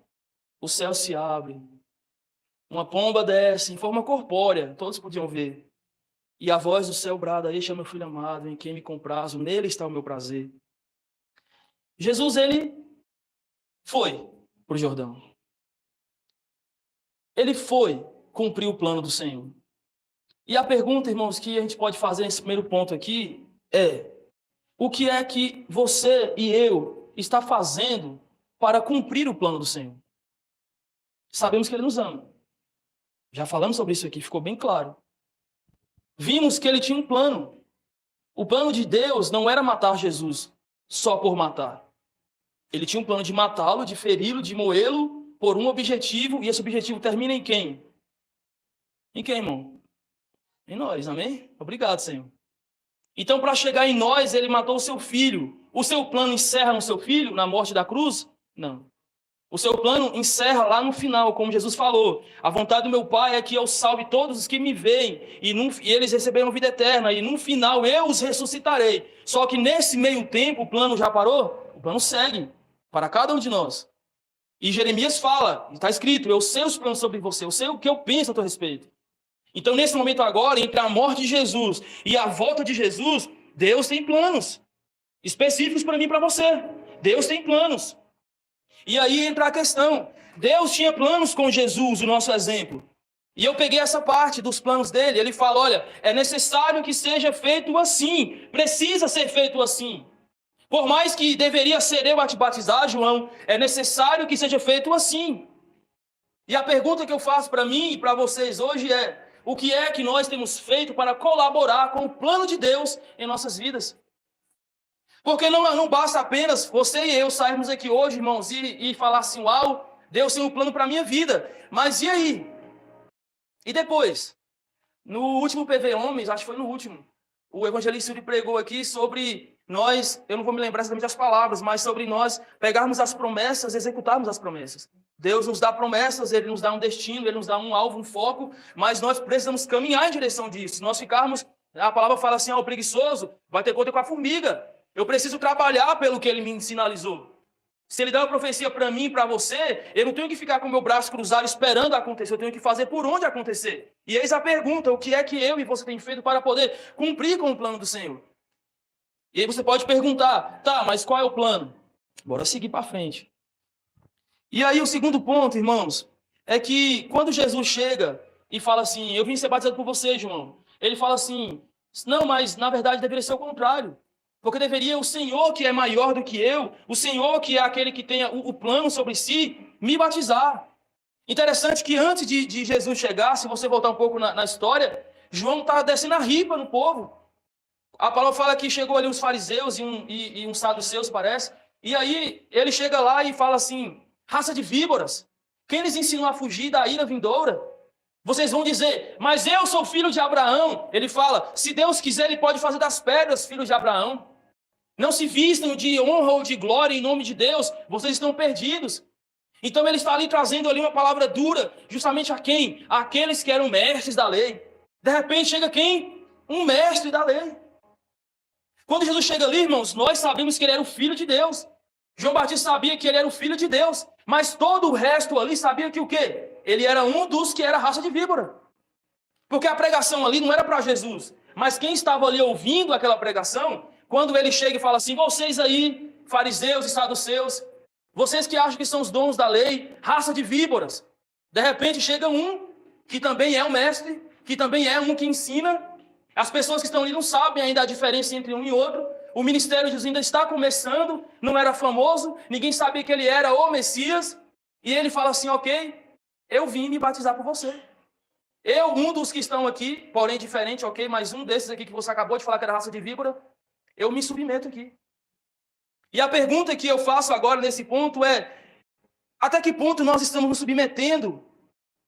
o céu se abre. Uma pomba desce em forma corpórea, todos podiam ver. E a voz do céu brada, este é meu filho amado, em quem me comprazo, nele está o meu prazer. Jesus, ele foi para o Jordão. Ele foi cumprir o plano do Senhor. E a pergunta, irmãos, que a gente pode fazer nesse primeiro ponto aqui é, o que é que você e eu está fazendo para cumprir o plano do Senhor? Sabemos que ele nos ama. Já falamos sobre isso aqui, ficou bem claro. Vimos que ele tinha um plano. O plano de Deus não era matar Jesus só por matar. Ele tinha um plano de matá-lo, de feri-lo, de moê-lo por um objetivo, e esse objetivo termina em quem? Em quem, irmão? Em nós, amém? Obrigado, Senhor. Então, para chegar em nós, ele matou o seu filho. O seu plano encerra no seu filho, na morte da cruz? Não. O seu plano encerra lá no final, como Jesus falou. A vontade do meu Pai é que eu salve todos os que me veem, e eles receberão vida eterna, e no final eu os ressuscitarei. Só que nesse meio tempo, o plano já parou? O plano segue para cada um de nós. E Jeremias fala, está escrito, eu sei os planos sobre você, eu sei o que eu penso a teu respeito. Então, nesse momento agora, entre a morte de Jesus e a volta de Jesus, Deus tem planos específicos para mim e para você. Deus tem planos. E aí entra a questão. Deus tinha planos com Jesus, o nosso exemplo. E eu peguei essa parte dos planos dele. Ele fala, olha, é necessário que seja feito assim. Precisa ser feito assim. Por mais que deveria ser eu a te batizar, João, é necessário que seja feito assim. E a pergunta que eu faço para mim e para vocês hoje é, o que é que nós temos feito para colaborar com o plano de Deus em nossas vidas? Porque não basta apenas você e eu sairmos aqui hoje, irmãos, e falar assim, uau, Deus tem um plano para a minha vida. Mas e aí? E depois? No último PV Homens, acho que foi no último, o evangelista Yuri pregou aqui sobre nós, eu não vou me lembrar exatamente das palavras, mas sobre nós pegarmos as promessas, executarmos as promessas. Deus nos dá promessas, Ele nos dá um destino, Ele nos dá um alvo, um foco, mas nós precisamos caminhar em direção disso. Se nós ficarmos, a palavra fala assim, o preguiçoso vai ter conta com a formiga. Eu preciso trabalhar pelo que Ele me sinalizou. Se Ele dá uma profecia para mim e para você, eu não tenho que ficar com o meu braço cruzado esperando acontecer, eu tenho que fazer por onde acontecer. E eis a pergunta, o que é que eu e você tem feito para poder cumprir com o plano do Senhor? E aí você pode perguntar, tá, mas qual é o plano? Bora seguir para frente. E aí o segundo ponto, irmãos, é que quando Jesus chega e fala assim, eu vim ser batizado por você, João. Ele fala assim, não, mas na verdade deveria ser o contrário. Porque deveria o Senhor, que é maior do que eu, o Senhor, que é aquele que tem o plano sobre si, me batizar. Interessante que antes de Jesus chegar, se você voltar um pouco na história, João está descendo a ripa no povo. A palavra fala que chegou ali uns fariseus e uns saduceus, parece. E aí ele chega lá e fala assim, raça de víboras, quem lhes ensinou a fugir da ira vindoura? Vocês vão dizer, mas eu sou filho de Abraão. Ele fala, se Deus quiser, Ele pode fazer das pedras filhos de Abraão. Não se vistam de honra ou de glória em nome de Deus, vocês estão perdidos. Então ele está ali trazendo ali uma palavra dura, justamente a quem? Aqueles que eram mestres da lei. De repente chega quem? Um mestre da lei. Quando Jesus chega ali, irmãos, nós sabemos que ele era o Filho de Deus. João Batista sabia que ele era o Filho de Deus, mas todo o resto ali sabia que o quê? Ele era um dos que era raça de víbora. Porque a pregação ali não era para Jesus, mas quem estava ali ouvindo aquela pregação, quando ele chega e fala assim, vocês aí, fariseus e saduceus, vocês que acham que são os donos da lei, raça de víboras. De repente chega um que também é um mestre, que também é um que ensina. As pessoas que estão ali não sabem ainda a diferença entre um e outro. O ministério de Jesus ainda está começando, não era famoso, ninguém sabia que ele era o Messias. E ele fala assim, ok, eu vim me batizar por você. Eu, um dos que estão aqui, porém diferente, ok, mas um desses aqui que você acabou de falar que era raça de víbora, eu me submeto aqui. E a pergunta que eu faço agora nesse ponto é, até que ponto nós estamos nos submetendo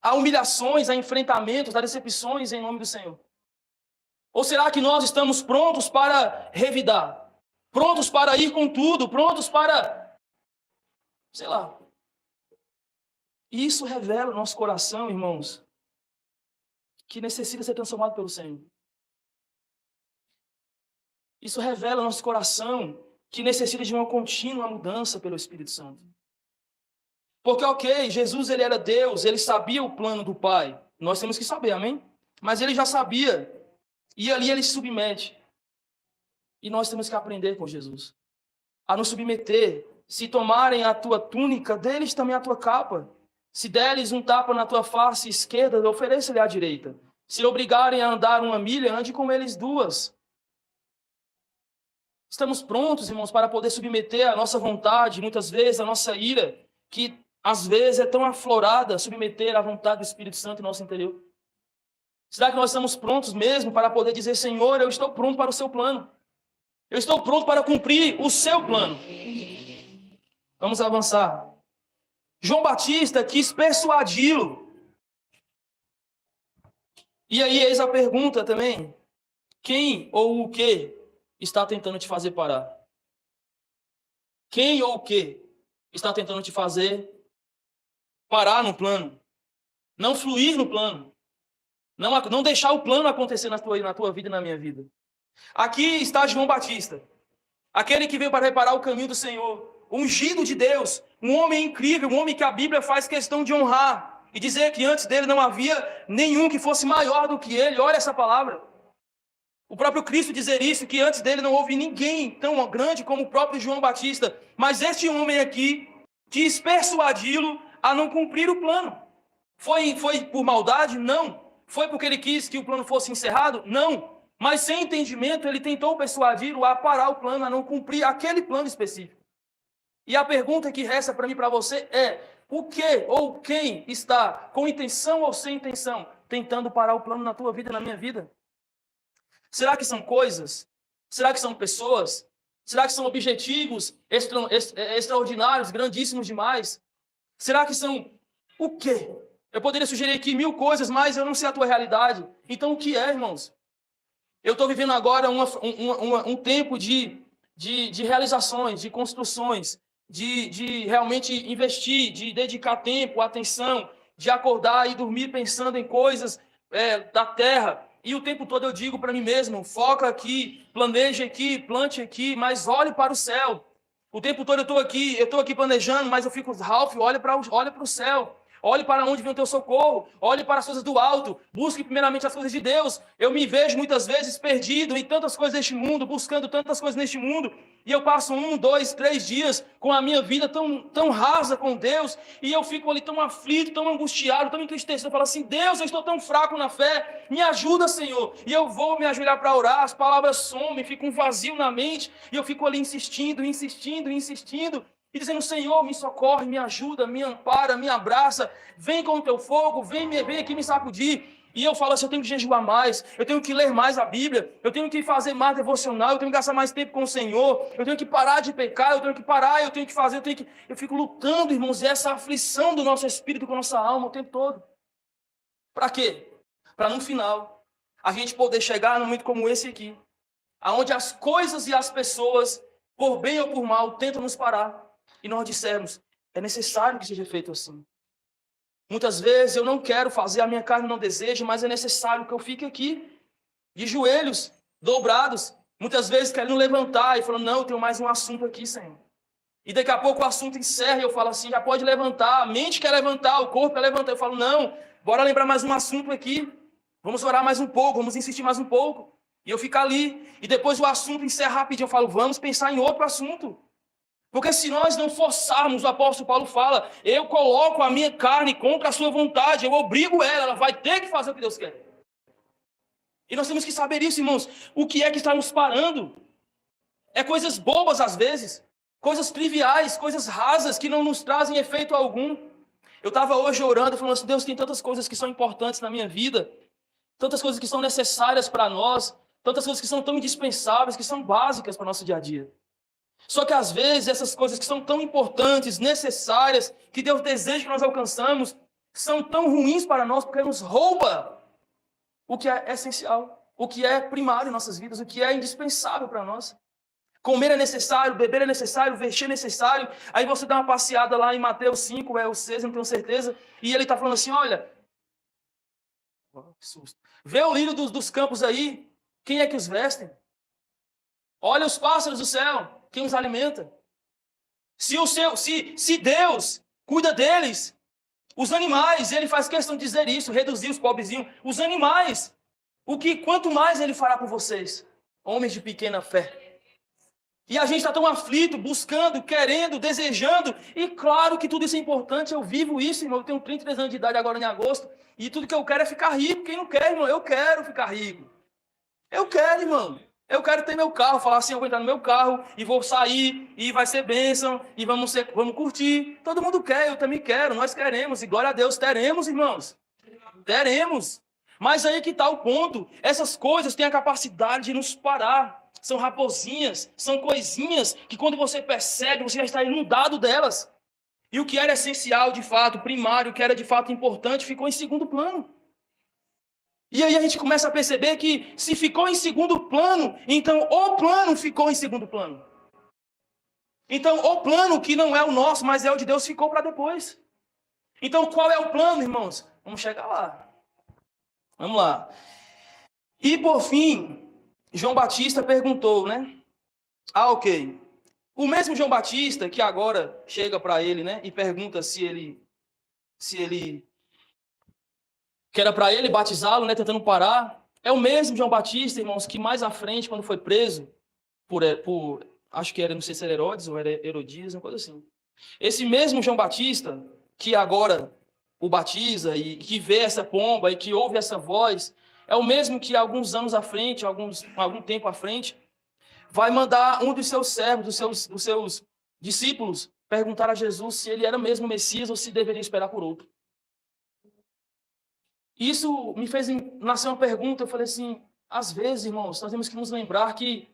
a humilhações, a enfrentamentos, a decepções em nome do Senhor? Ou será que nós estamos prontos para revidar? Prontos para ir com tudo? Prontos para, sei lá. E isso revela o nosso coração, irmãos, que necessita ser transformado pelo Senhor. Isso revela o nosso coração que necessita de uma contínua mudança pelo Espírito Santo. Porque, ok, Jesus ele era Deus, ele sabia o plano do Pai. Nós temos que saber, amém? Mas ele já sabia. E ali ele se submete. E nós temos que aprender com Jesus a nos submeter. Se tomarem a tua túnica, deles também a tua capa. Se deres um tapa na tua face esquerda, ofereça-lhe a direita. Se obrigarem a andar 1 milha, ande com eles 2. Estamos prontos, irmãos, para poder submeter a nossa vontade, muitas vezes a nossa ira, que às vezes é tão aflorada, submeter à vontade do Espírito Santo em nosso interior. Será que nós estamos prontos mesmo para poder dizer, Senhor, eu estou pronto para o seu plano. Eu estou pronto para cumprir o seu plano. Vamos avançar. João Batista quis persuadi-lo. E aí eis a pergunta também. Quem ou o que está tentando te fazer parar? Quem ou o que está tentando te fazer parar no plano? Não fluir no plano? Não deixar o plano acontecer na tua vida e na minha vida. Aqui está João Batista, aquele que veio para reparar o caminho do Senhor, ungido de Deus, um homem incrível, um homem que a Bíblia faz questão de honrar e dizer que antes dele não havia nenhum que fosse maior do que ele. Olha essa palavra. O próprio Cristo dizer isso, que antes dele não houve ninguém tão grande como o próprio João Batista. Mas este homem aqui quis persuadi-lo a não cumprir o plano. Foi por maldade? Não. Foi porque ele quis que o plano fosse encerrado? Não. Mas sem entendimento, ele tentou persuadi-lo a parar o plano, a não cumprir aquele plano específico. E a pergunta que resta para mim e para você é, o que ou quem está, com intenção ou sem intenção, tentando parar o plano na tua vida e na minha vida? Será que são coisas? Será que são pessoas? Será que são objetivos extraordinários, grandíssimos demais? Será que são o quê? Eu poderia sugerir aqui 1000 coisas, mas eu não sei a tua realidade. Então, o que é, irmãos? Eu estou vivendo agora um tempo de realizações, de construções, de realmente investir, de dedicar tempo, atenção, de acordar e dormir pensando em coisas da terra. E o tempo todo eu digo para mim mesmo, foca aqui, planeje aqui, plante aqui, mas olhe para o céu. O tempo todo eu estou aqui planejando, mas eu fico, Ralf, olha para o céu. Olhe para onde vem o teu socorro. Olhe para as coisas do alto. Busque primeiramente as coisas de Deus. Eu me vejo muitas vezes perdido em tantas coisas deste mundo, buscando tantas coisas neste mundo. E eu passo 1, 2, 3 dias com a minha vida tão rasa com Deus. E eu fico ali tão aflito, tão angustiado, tão entristecido. Eu falo assim, Deus, eu estou tão fraco na fé. Me ajuda, Senhor. E eu vou me ajoelhar para orar. As palavras somem, fica um vazio na mente. E eu fico ali insistindo. E dizendo, Senhor, me socorre, me ajuda, me ampara, me abraça, vem com o teu fogo, vem aqui me sacudir. E eu falo assim, eu tenho que jejuar mais, eu tenho que ler mais a Bíblia, eu tenho que fazer mais devocional, eu tenho que gastar mais tempo com o Senhor, eu tenho que parar de pecar, eu tenho que parar, eu tenho que fazer, eu fico lutando, irmãos, e essa aflição do nosso espírito com a nossa alma o tempo todo. Para quê? Para no final, a gente poder chegar num momento como esse aqui, onde as coisas e as pessoas, por bem ou por mal, tentam nos parar. E nós dissermos, é necessário que seja feito assim. Muitas vezes eu não quero fazer, a minha carne não deseja, mas é necessário que eu fique aqui, de joelhos, dobrados. Muitas vezes querendo levantar e falando, não, eu tenho mais um assunto aqui, Senhor. E daqui a pouco o assunto encerra e eu falo assim, já pode levantar, a mente quer levantar, o corpo quer levantar. Eu falo, não, bora lembrar mais um assunto aqui. Vamos orar mais um pouco, vamos insistir mais um pouco. E eu fico ali, e depois o assunto encerra rapidinho. Eu falo, vamos pensar em outro assunto. Porque se nós não forçarmos, o apóstolo Paulo fala, eu coloco a minha carne contra a sua vontade, eu obrigo ela vai ter que fazer o que Deus quer. E nós temos que saber isso, irmãos. O que é que está nos parando? É coisas bobas às vezes, coisas triviais, coisas rasas que não nos trazem efeito algum. Eu estava hoje orando, falando assim, Deus, tem tantas coisas que são importantes na minha vida, tantas coisas que são necessárias para nós, tantas coisas que são tão indispensáveis, que são básicas para o nosso dia a dia. Só que às vezes essas coisas que são tão importantes, necessárias, que Deus deseja que nós alcançamos, são tão ruins para nós porque nos rouba o que é essencial, o que é primário em nossas vidas, o que é indispensável para nós. Comer é necessário, beber é necessário, vestir é necessário. Aí você dá uma passeada lá em Mateus 5, o 6, não tenho certeza, e ele está falando assim, olha, que susto. Vê o lírio dos campos aí, quem é que os vestem? Olha os pássaros do céu. Quem os alimenta? Se Deus cuida deles, os animais, ele faz questão de dizer isso, reduzir os pobrezinhos, os animais, quanto mais ele fará por vocês, homens de pequena fé. E a gente está tão aflito, buscando, querendo, desejando, e claro que tudo isso é importante, eu vivo isso, irmão, eu tenho 33 anos de idade agora em agosto, e tudo que eu quero é ficar rico. Quem não quer, irmão? Eu quero ficar rico. Eu quero, irmão. Eu quero ter meu carro, falar assim, eu vou entrar no meu carro e vou sair, e vai ser bênção, e vamos curtir. Todo mundo quer, eu também quero, nós queremos, e glória a Deus, teremos, irmãos. Teremos. Mas aí que está o ponto. Essas coisas têm a capacidade de nos parar. São raposinhas, são coisinhas que quando você percebe, você já está inundado delas. E o que era essencial, de fato, primário, o que era de fato importante, ficou em segundo plano. E aí a gente começa a perceber que se ficou em segundo plano, então o plano ficou em segundo plano. Então o plano que não é o nosso, mas é o de Deus, ficou para depois. Então qual é o plano, irmãos? Vamos chegar lá. Vamos lá. E por fim, João Batista perguntou, né? Ok. O mesmo João Batista que agora chega para ele, né? E pergunta se ele que era para ele batizá-lo, né, tentando parar, é o mesmo João Batista, irmãos, que mais à frente, quando foi preso por acho que era, não sei se era Herodes ou era Herodias, uma coisa assim. Esse mesmo João Batista, que agora o batiza e que vê essa pomba e que ouve essa voz, é o mesmo que alguns anos à frente, algum tempo à frente, vai mandar um dos seus servos, dos seus discípulos, perguntar a Jesus se ele era mesmo o Messias ou se deveria esperar por outro. Isso me fez nascer uma pergunta, eu falei assim, às vezes, irmãos, nós temos que nos lembrar que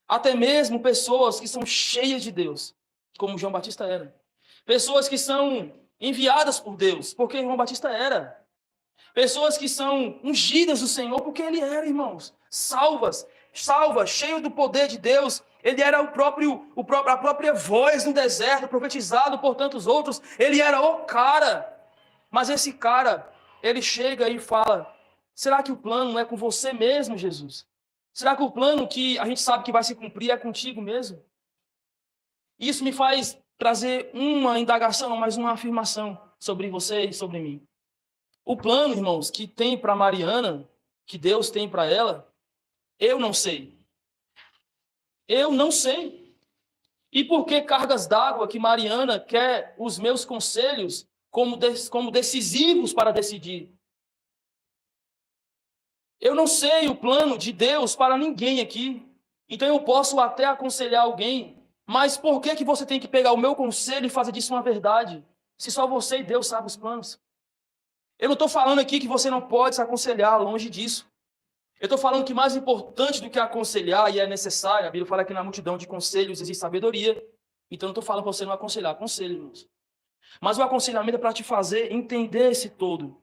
até mesmo pessoas que são cheias de Deus, como João Batista era, pessoas que são enviadas por Deus, porque João Batista era. Pessoas que são ungidas do Senhor, porque ele era, irmãos, salvas, cheio do poder de Deus. Ele era a própria voz no deserto, profetizado por tantos outros. Ele era o cara. Mas esse cara, ele chega e fala: será que o plano não é com você mesmo, Jesus? Será que o plano que a gente sabe que vai se cumprir é contigo mesmo? Isso me faz trazer uma indagação, mas uma afirmação sobre você e sobre mim. O plano, irmãos, que tem para Mariana, que Deus tem para ela, eu não sei. Eu não sei. E por que cargas d'água que Mariana quer os meus conselhos como decisivos para decidir? Eu não sei o plano de Deus para ninguém aqui. Então eu posso até aconselhar alguém, mas por que você tem que pegar o meu conselho e fazer disso uma verdade? Se só você e Deus sabem os planos. Eu não estou falando aqui que você não pode se aconselhar, longe disso. Eu estou falando que mais importante do que aconselhar, e é necessário, a Bíblia fala que na multidão de conselhos existe sabedoria. Então eu não estou falando para você não aconselhar, aconselho, irmãos. Mas o aconselhamento é para te fazer entender esse todo.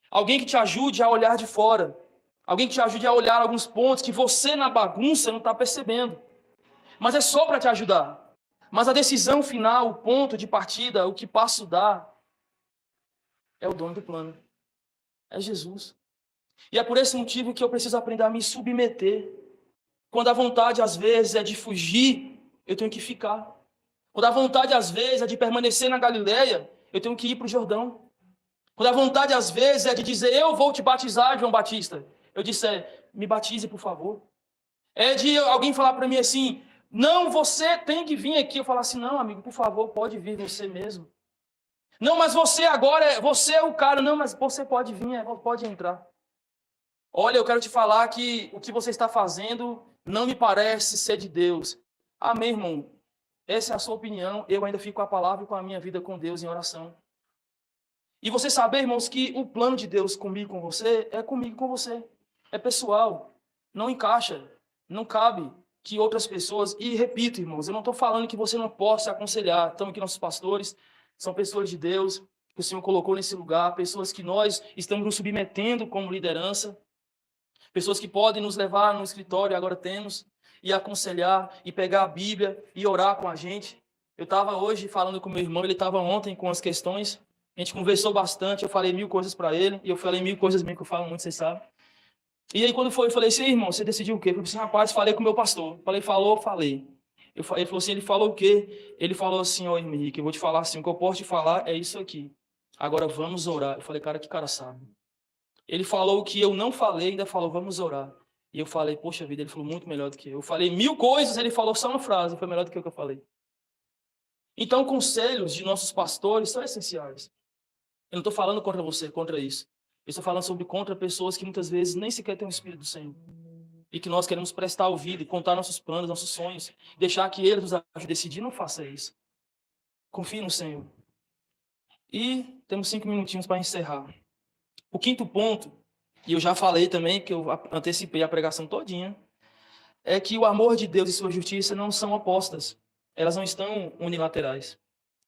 Alguém que te ajude a olhar de fora. Alguém que te ajude a olhar alguns pontos que você na bagunça não está percebendo. Mas é só para te ajudar. Mas a decisão final, o ponto de partida, o que passo dá, é o dono do plano. É Jesus. E é por esse motivo que eu preciso aprender a me submeter. Quando a vontade, às vezes, é de fugir, eu tenho que ficar. Quando a vontade, às vezes, é de permanecer na Galileia, eu tenho que ir para o Jordão. Quando a vontade, às vezes, é de dizer, eu vou te batizar, João Batista, eu disser, me batize, por favor. É de alguém falar para mim assim, não, você tem que vir aqui. Eu falar assim, não, amigo, por favor, pode vir você mesmo. Não, mas você agora, você é o cara. Não, mas você pode vir, pode entrar. Olha, eu quero te falar que o que você está fazendo não me parece ser de Deus. Amém, irmão? Essa é a sua opinião. Eu ainda fico com a palavra e com a minha vida com Deus em oração. E você saber, irmãos, que o plano de Deus comigo com você é comigo com você. É pessoal. Não encaixa. Não cabe que outras pessoas... E repito, irmãos, eu não estou falando que você não possa aconselhar. Estamos aqui, nossos pastores são pessoas de Deus que o Senhor colocou nesse lugar, pessoas que nós estamos nos submetendo como liderança. Pessoas que podem nos levar no escritório, agora temos, e aconselhar, e pegar a Bíblia, e orar com a gente. Eu estava hoje falando com meu irmão, ele estava ontem com as questões, a gente conversou bastante, eu falei 1000 coisas para ele, e eu falei 1000 coisas mesmo que eu falo muito, vocês sabem. E aí quando foi, eu falei assim, irmão, você decidiu o quê? Eu falei assim, rapaz, falei com o meu pastor. Falei, falei. Ele falou assim, ele falou o quê? Ele falou assim, ó, Henrique, eu vou te falar assim, o que eu posso te falar é isso aqui. Agora vamos orar. Eu falei, cara, que cara sabe. Ele falou o que eu não falei, ainda falou, vamos orar. E eu falei, poxa vida, ele falou muito melhor do que eu. Eu falei 1000 coisas, ele falou só uma frase, foi melhor do que o que eu falei. Então, conselhos de nossos pastores são essenciais. Eu não estou falando contra você, contra isso. Eu estou falando sobre contra pessoas que muitas vezes nem sequer têm o Espírito do Senhor. E que nós queremos prestar ouvido e contar nossos planos, nossos sonhos. Deixar que Ele nos ajude a decidir, não faça isso. Confie no Senhor. E temos 5 minutinhos para encerrar. O quinto ponto, e eu já falei também, que eu antecipei a pregação todinha, é que o amor de Deus e sua justiça não são opostas. Elas não estão unilaterais.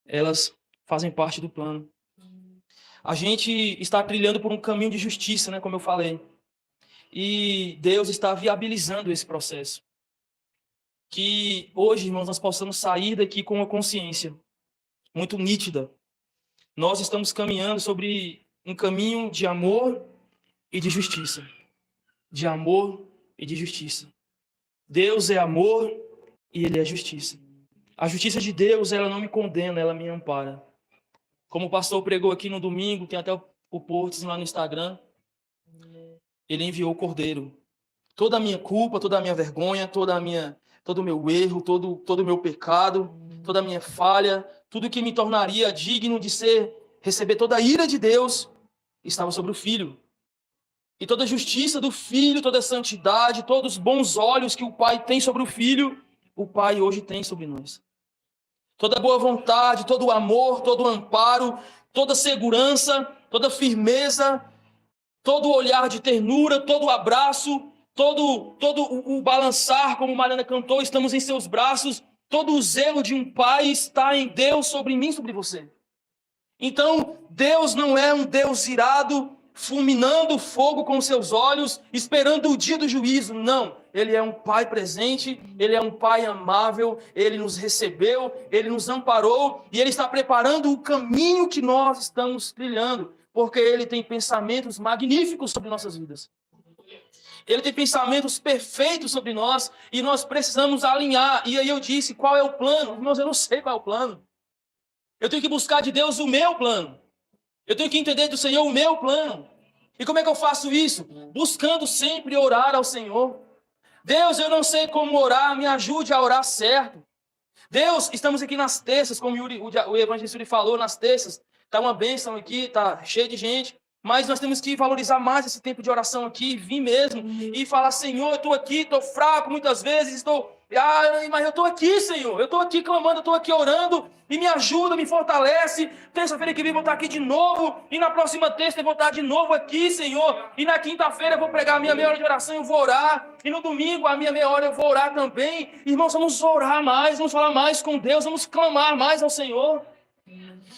Elas fazem parte do plano. A gente está trilhando por um caminho de justiça, né, como eu falei. E Deus está viabilizando esse processo. Que hoje, irmãos, nós possamos sair daqui com uma consciência muito nítida. Nós estamos caminhando sobre um caminho de amor e de justiça. De amor e de justiça. Deus é amor e Ele é justiça. A justiça de Deus, ela não me condena, ela me ampara. Como o pastor pregou aqui no domingo, tem até o post lá no Instagram, Ele enviou o Cordeiro. Toda a minha culpa, toda a minha vergonha, todo o meu erro, todo o meu pecado, toda a minha falha, tudo que me tornaria digno de receber toda a ira de Deus, estava sobre o Filho. E toda a justiça do Filho, toda a santidade, todos os bons olhos que o Pai tem sobre o Filho, o Pai hoje tem sobre nós. Toda a boa vontade, todo o amor, todo o amparo, toda a segurança, toda a firmeza, todo o olhar de ternura, todo o abraço, todo o balançar, como Mariana cantou, estamos em seus braços, todo o zelo de um pai está em Deus sobre mim, sobre você. Então, Deus não é um Deus irado, fulminando o fogo com seus olhos, esperando o dia do juízo. Não, Ele é um Pai presente, Ele é um Pai amável, Ele nos recebeu, Ele nos amparou e Ele está preparando o caminho que nós estamos trilhando, porque Ele tem pensamentos magníficos sobre nossas vidas. Ele tem pensamentos perfeitos sobre nós e nós precisamos alinhar. E aí eu disse, qual é o plano? Irmãos, eu não sei qual é o plano. Eu tenho que buscar de Deus o meu plano. Eu tenho que entender do Senhor o meu plano. E como é que eu faço isso? Buscando sempre orar ao Senhor. Deus, eu não sei como orar, me ajude a orar certo. Deus, estamos aqui nas terças, como o evangelista Yuri falou, nas terças. Está uma bênção aqui, está cheio de gente. Mas nós temos que valorizar mais esse tempo de oração aqui, vir mesmo e falar, Senhor, eu estou aqui, estou fraco muitas vezes, mas eu estou aqui, Senhor, eu estou aqui clamando, eu estou aqui orando, e me ajuda, me fortalece. Terça-feira que vem vou estar aqui de novo, e na próxima terça eu vou estar de novo aqui, Senhor, e na quinta-feira eu vou pregar a minha meia hora de oração, eu vou orar, e no domingo a minha meia hora eu vou orar também. Irmãos, vamos orar mais, vamos falar mais com Deus, vamos clamar mais ao Senhor.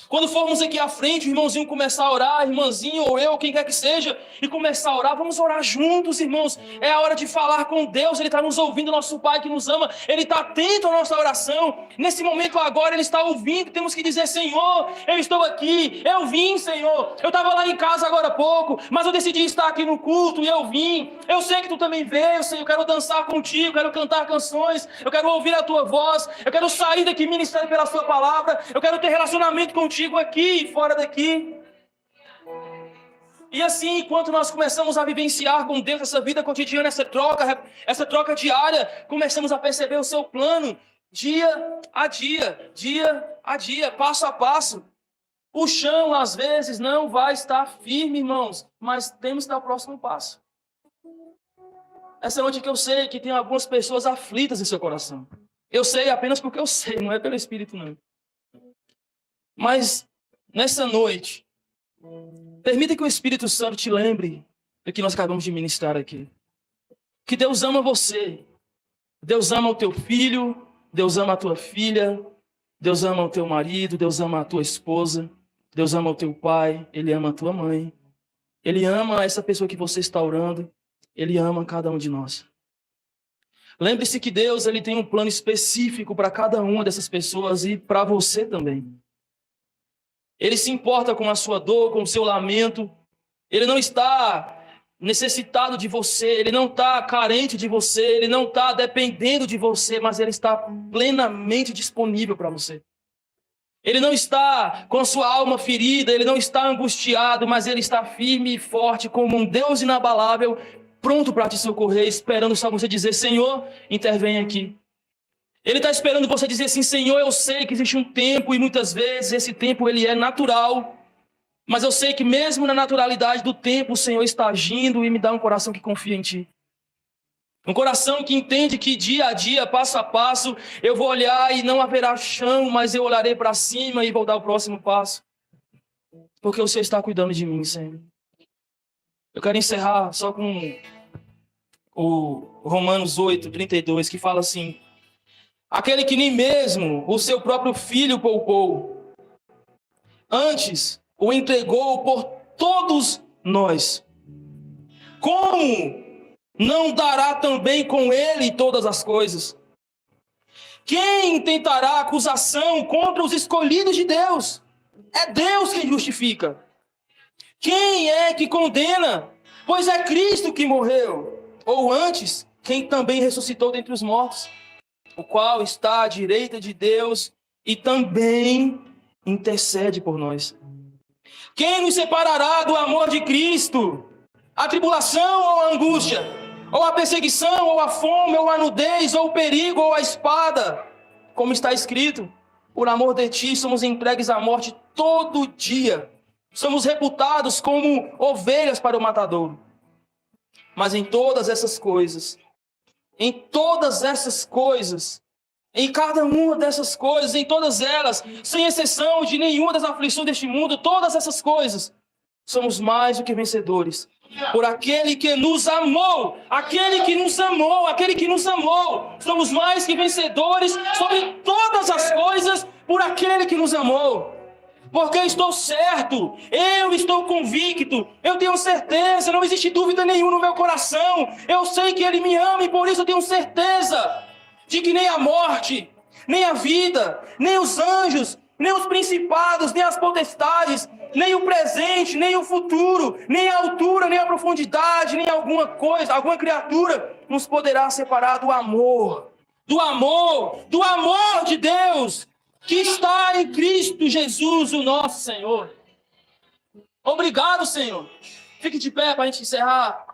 Quando formos aqui à frente, o irmãozinho começar a orar, irmãzinho ou eu, quem quer que seja, e começar a orar, vamos orar juntos, irmãos. É a hora de falar com Deus, Ele está nos ouvindo, nosso Pai que nos ama, Ele está atento à nossa oração. Nesse momento agora, Ele está ouvindo, temos que dizer, Senhor, eu estou aqui, eu vim, Senhor. Eu estava lá em casa agora há pouco, mas eu decidi estar aqui no culto e eu vim. Eu sei que Tu também veio, Senhor, eu quero dançar contigo, quero cantar canções, eu quero ouvir a Tua voz, eu quero sair daqui ministrando pela Sua palavra, eu quero ter relacionamento contigo aqui e fora daqui. E assim, enquanto nós começamos a vivenciar com Deus essa vida cotidiana, essa troca diária, começamos a perceber o seu plano dia a dia, passo a passo. O chão às vezes não vai estar firme, irmãos, mas temos que dar o próximo passo. Essa noite que eu sei que tem algumas pessoas aflitas em seu coração. Eu sei apenas porque eu sei, não é pelo Espírito não. Mas, nessa noite, permita que o Espírito Santo te lembre do que nós acabamos de ministrar aqui. Que Deus ama você. Deus ama o teu filho. Deus ama a tua filha. Deus ama o teu marido. Deus ama a tua esposa. Deus ama o teu pai. Ele ama a tua mãe. Ele ama essa pessoa que você está orando. Ele ama cada um de nós. Lembre-se que Deus ele tem um plano específico para cada uma dessas pessoas e para você também. Ele se importa com a sua dor, com o seu lamento. Ele não está necessitado de você, ele não está carente de você, ele não está dependendo de você, mas ele está plenamente disponível para você. Ele não está com a sua alma ferida, ele não está angustiado, mas ele está firme e forte como um Deus inabalável, pronto para te socorrer, esperando só você dizer, Senhor, intervém aqui. Ele está esperando você dizer assim, Senhor, eu sei que existe um tempo e muitas vezes esse tempo ele é natural, mas eu sei que mesmo na naturalidade do tempo o Senhor está agindo e me dá um coração que confia em Ti. Um coração que entende que dia a dia, passo a passo, eu vou olhar e não haverá chão, mas eu olharei para cima e vou dar o próximo passo. Porque o Senhor está cuidando de mim, Senhor. Eu quero encerrar só com o Romanos 8:32, que fala assim, aquele que nem mesmo o seu próprio filho poupou, antes o entregou por todos nós. Como não dará também com ele todas as coisas? Quem tentará acusação contra os escolhidos de Deus? É Deus quem justifica. Quem é que condena? Pois é Cristo que morreu. Ou antes, quem também ressuscitou dentre os mortos, o qual está à direita de Deus e também intercede por nós. Quem nos separará do amor de Cristo? A tribulação ou a angústia? Ou a perseguição, ou a fome, ou a nudez, ou o perigo, ou a espada? Como está escrito, por amor de ti somos entregues à morte todo dia. Somos reputados como ovelhas para o matadouro. Mas em todas essas coisas, em cada uma dessas coisas, em todas elas, sem exceção de nenhuma das aflições deste mundo, todas essas coisas, somos mais do que vencedores. Por aquele que nos amou, somos mais que vencedores sobre todas as coisas, por aquele que nos amou. Porque estou certo, eu estou convicto, eu tenho certeza, não existe dúvida nenhuma no meu coração. Eu sei que Ele me ama e por isso eu tenho certeza de que nem a morte, nem a vida, nem os anjos, nem os principados, nem as potestades, nem o presente, nem o futuro, nem a altura, nem a profundidade, nem alguma coisa, alguma criatura nos poderá separar do amor de Deus que está em Cristo Jesus, o nosso Senhor. Obrigado, Senhor. Fique de pé para a gente encerrar.